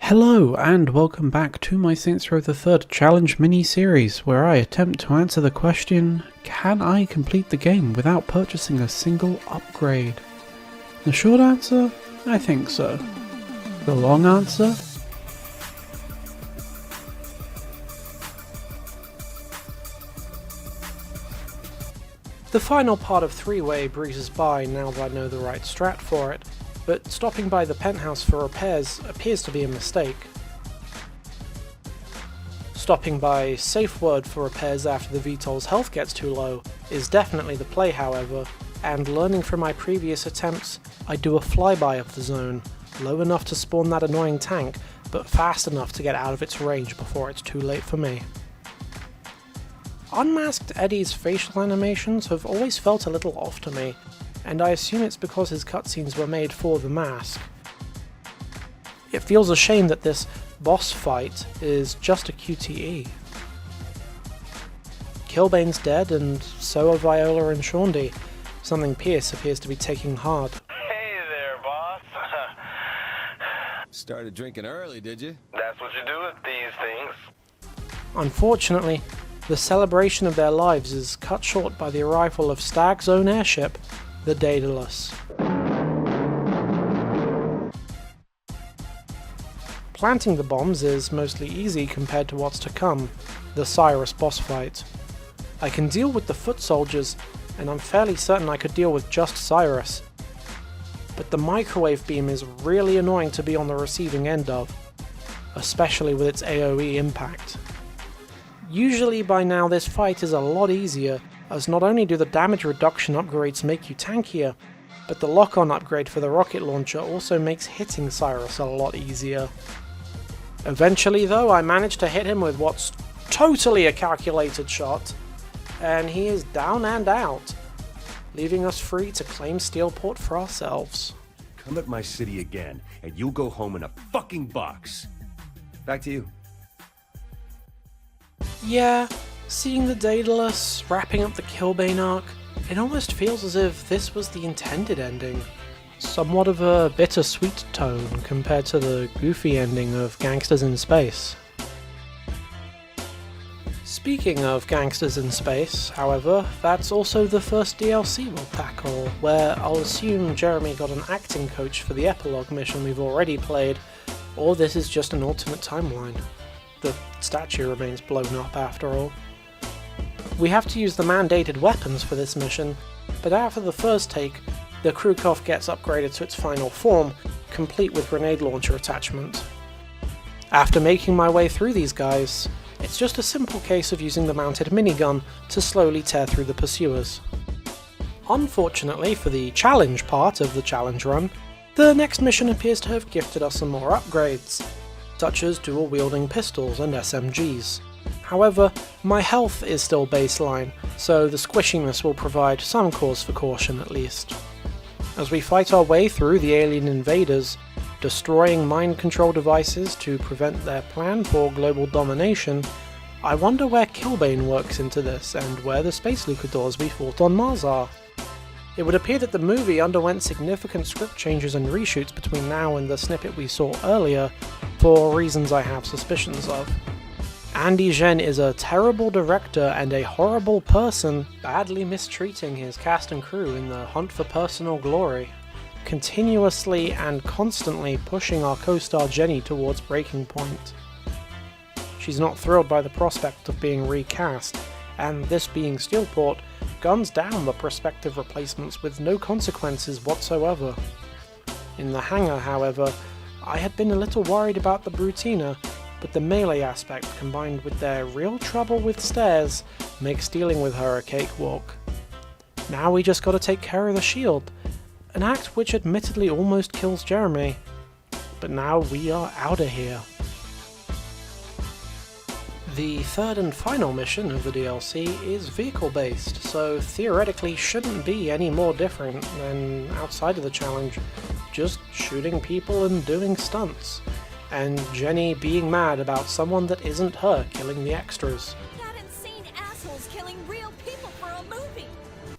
Hello and welcome back to my Saints Row the Third challenge mini-series where I attempt to answer the question, can I complete the game without purchasing a single upgrade? The short answer? I think so. The long answer? The final part of Three-Way breezes by now that I know the right strat for it, but stopping by the penthouse for repairs appears to be a mistake. Stopping by Safe Word for repairs after the VTOL's health gets too low is definitely the play, however, and learning from my previous attempts, I do a flyby of the zone, low enough to spawn that annoying tank, but fast enough to get out of its range before it's too late for me. Unmasked Eddie's facial animations have always felt a little off to me, and I assume it's because his cutscenes were made for the mask. It feels a shame that this boss fight is just a QTE. Killbane's dead, and so are Viola and Shaundy, something Pierce appears to be taking hard. Hey there, boss. Started drinking early, did you? That's what you do with these things. Unfortunately, the celebration of their lives is cut short by the arrival of Stag's own airship, the Daedalus. Planting the bombs is mostly easy compared to what's to come, the Cyrus boss fight. I can deal with the foot soldiers, and I'm fairly certain I could deal with just Cyrus. But the microwave beam is really annoying to be on the receiving end of, especially with its AoE impact. Usually by now this fight is a lot easier, as not only do the damage reduction upgrades make you tankier, but the lock-on upgrade for the rocket launcher also makes hitting Cyrus a lot easier. Eventually though, I managed to hit him with what's totally a calculated shot, and he is down and out, leaving us free to claim Steelport for ourselves. Come at my city again, and you'll go home in a fucking box. Back to you. Yeah, seeing the Daedalus wrapping up the Killbane arc, it almost feels as if this was the intended ending. Somewhat of a bittersweet tone compared to the goofy ending of Gangsters in Space. Speaking of Gangsters in Space, however, that's also the first DLC we'll tackle, where I'll assume Jeremy got an acting coach for the epilogue mission we've already played, or this is just an alternate timeline. The statue remains blown up after all. We have to use the mandated weapons for this mission, but after the first take, the Krukov gets upgraded to its final form, complete with grenade launcher attachment. After making my way through these guys, it's just a simple case of using the mounted minigun to slowly tear through the pursuers. Unfortunately for the challenge part of the challenge run, the next mission appears to have gifted us some more upgrades, such as dual-wielding pistols and SMGs. However, my health is still baseline, so the squishiness will provide some cause for caution at least. As we fight our way through the alien invaders, destroying mind control devices to prevent their plan for global domination, I wonder where Killbane works into this and where the space luchadors we fought on Mars are. It would appear that the movie underwent significant script changes and reshoots between now and the snippet we saw earlier, for reasons I have suspicions of. Andy Zhen is a terrible director and a horrible person, badly mistreating his cast and crew in the hunt for personal glory, continuously and constantly pushing our co-star Jenny towards breaking point. She's not thrilled by the prospect of being recast, and this being Steelport, guns down the prospective replacements with no consequences whatsoever. In the hangar, however, I had been a little worried about the Brutina, but the melee aspect combined with their real trouble with stairs makes dealing with her a cakewalk. Now we just gotta take care of the shield, an act which admittedly almost kills Jeremy, but now we are outta here. The third and final mission of the DLC is vehicle-based, so theoretically shouldn't be any more different than outside of the challenge, just shooting people and doing stunts, and Jenny being mad about someone that isn't her killing the extras. That insane asshole's killing real people for a movie!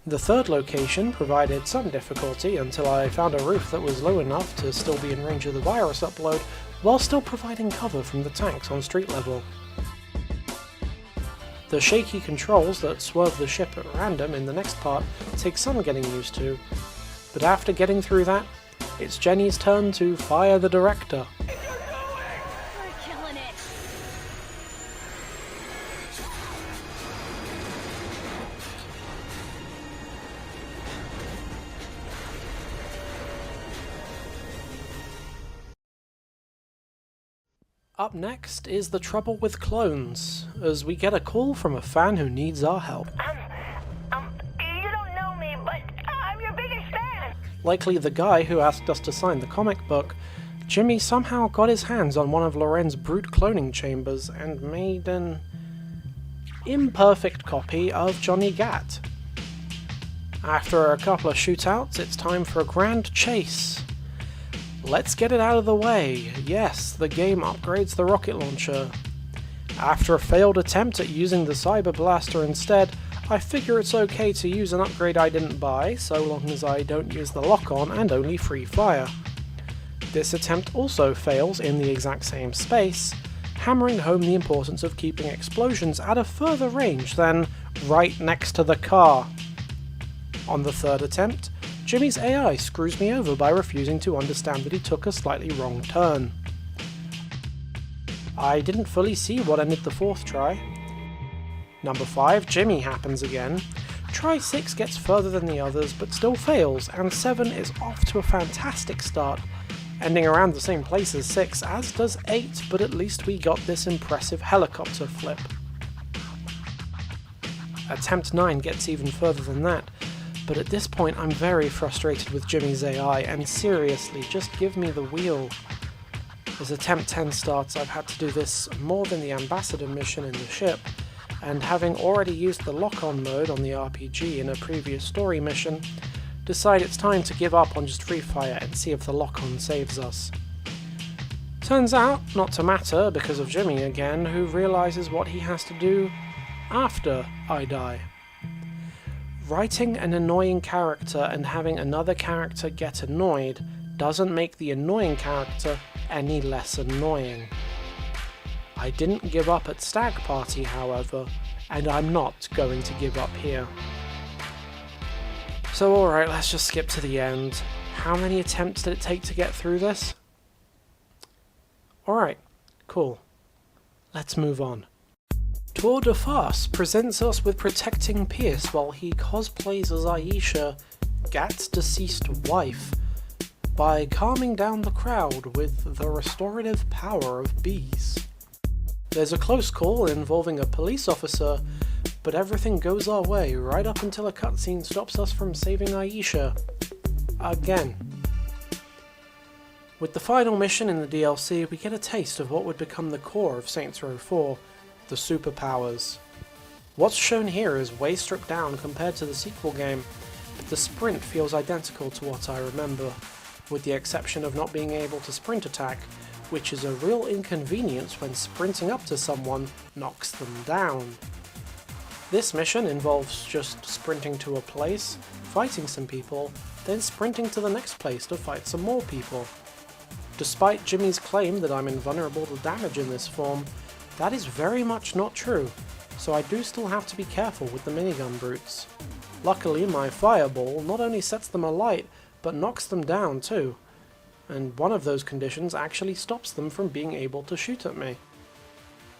The third location provided some difficulty until I found a roof that was low enough to still be in range of the virus upload, while still providing cover from the tanks on street level. The shaky controls that swerve the ship at random in the next part take some getting used to, but after getting through that, it's Jenny's turn to fire the director. We're killing it. Up next is the trouble with clones, as we get a call from a fan who needs our help. You don't know me, but I'm your biggest fan. Likely the guy who asked us to sign the comic book, Jimmy somehow got his hands on one of Loren's brute cloning chambers and made an imperfect copy of Johnny Gat. After a couple of shootouts, it's time for a grand chase. Let's get it out of the way. Yes, the game upgrades the rocket launcher. After a failed attempt at using the Cyber Blaster instead, I figure it's okay to use an upgrade I didn't buy, so long as I don't use the lock-on and only free fire. This attempt also fails in the exact same space, hammering home the importance of keeping explosions at a further range than right next to the car. On the third attempt, Jimmy's AI screws me over by refusing to understand that he took a slightly wrong turn. I didn't fully see what ended the fourth try. Number 5, Jimmy happens again. Try 6 gets further than the others but still fails, and 7 is off to a fantastic start, ending around the same place as 6, as does 8, but at least we got this impressive helicopter flip. Attempt 9 gets even further than that, but at this point I'm very frustrated with Jimmy's AI, and seriously, just give me the wheel. As attempt 10 starts, I've had to do this more than the ambassador mission in the ship, and having already used the lock-on mode on the RPG in a previous story mission, decide it's time to give up on just free fire and see if the lock-on saves us. Turns out, not to matter because of Jimmy again, who realizes what he has to do after I die. Writing an annoying character and having another character get annoyed doesn't make the annoying character any less annoying. I didn't give up at Stag Party, however, and I'm not going to give up here. So alright, let's just skip to the end. How many attempts did it take to get through this? Alright, cool. Let's move on. Tour de Farce presents us with protecting Pierce while he cosplays as Aisha, Gat's deceased wife, by calming down the crowd with the restorative power of bees. There's a close call involving a police officer, but everything goes our way right up until a cutscene stops us from saving Aisha. Again. With the final mission in the DLC, we get a taste of what would become the core of Saints Row 4, the superpowers. What's shown here is way stripped down compared to the sequel game, but the sprint feels identical to what I remember, with the exception of not being able to sprint attack, which is a real inconvenience when sprinting up to someone knocks them down. This mission involves just sprinting to a place, fighting some people, then sprinting to the next place to fight some more people. Despite Jimmy's claim that I'm invulnerable to damage in this form, that is very much not true, so I do still have to be careful with the minigun brutes. Luckily, my fireball not only sets them alight, but knocks them down too, and one of those conditions actually stops them from being able to shoot at me.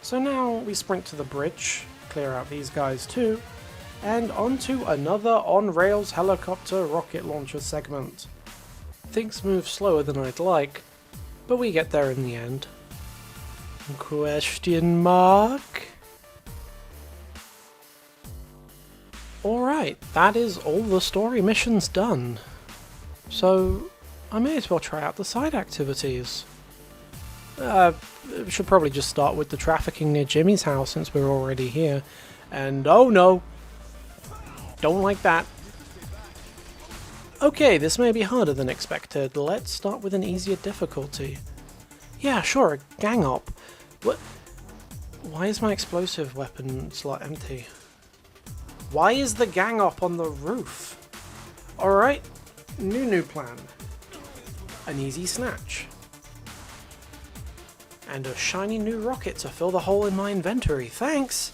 So now we sprint to the bridge, clear out these guys too, and onto another on-rails helicopter rocket launcher segment. Things move slower than I'd like, but we get there in the end. Question mark? Alright, that is all the story missions done. So, I may as well try out the side activities. Should probably just start with the trafficking near Jimmy's house since we're already here. And oh no! Don't like that. Okay, this may be harder than expected. Let's start with an easier difficulty. Yeah, sure, a gang op. What? Why is my explosive weapon slot empty? Why is the gang op on the roof? Alright, new plan. An easy snatch. And a shiny new rocket to fill the hole in my inventory, thanks!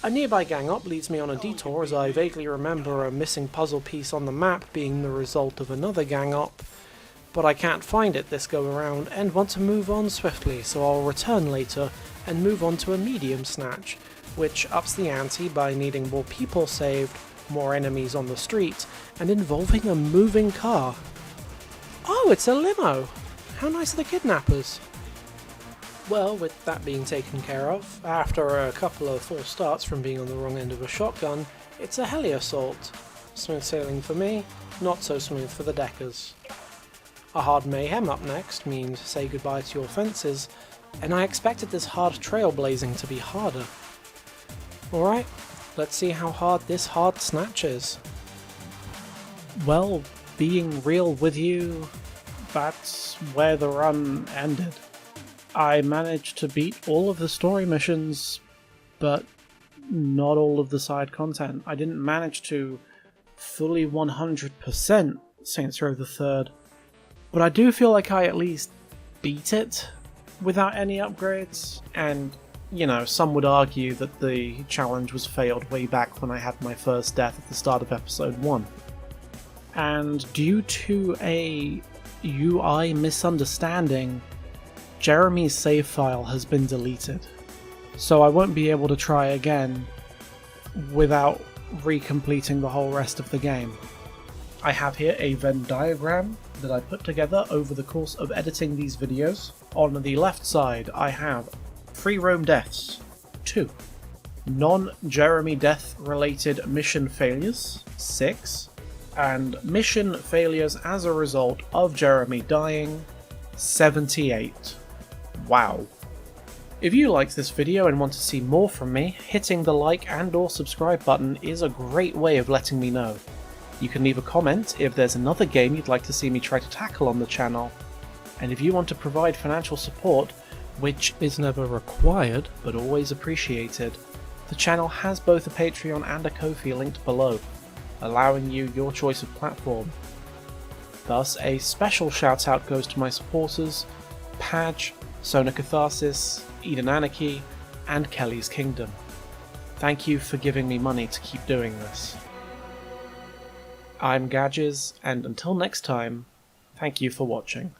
A nearby gang up leads me on a detour as I vaguely remember a missing puzzle piece on the map being the result of another gang up, but I can't find it this go around and want to move on swiftly, so I'll return later and move on to a medium snatch, which ups the ante by needing more people saved, more enemies on the street, and involving a moving car. Oh, it's a limo! How nice are the kidnappers? Well, with that being taken care of, after a couple of false starts from being on the wrong end of a shotgun, it's a heli assault. Smooth sailing for me, not so smooth for the deckers. A hard mayhem up next means say goodbye to your fences, and I expected this hard trailblazing to be harder. Alright, let's see how hard this hard snatch is. Well, being real with you, that's where the run ended. I managed to beat all of the story missions, but not all of the side content. I didn't manage to fully 100% Saints Row the Third, but I do feel like I at least beat it without any upgrades, and, you know, some would argue that the challenge was failed way back when I had my first death at the start of episode 1. And due to a UI misunderstanding, Jeremy's save file has been deleted, so I won't be able to try again without recompleting the whole rest of the game. I have here a Venn diagram that I put together over the course of editing these videos. On the left side I have free roam deaths, 2. Non-Jeremy death related mission failures, 6. And mission failures as a result of Jeremy dying, 78. Wow. If you liked this video and want to see more from me, hitting the like and or subscribe button is a great way of letting me know. You can leave a comment if there's another game you'd like to see me try to tackle on the channel, and if you want to provide financial support, which is never required but always appreciated, the channel has both a Patreon and a Ko-fi linked below, allowing you your choice of platform. Thus, a special shout out goes to my supporters, Padge, Sona Catharsis, Eden Anarchy, and Kelly's Kingdom. Thank you for giving me money to keep doing this. I'm Gadges, and until next time, thank you for watching.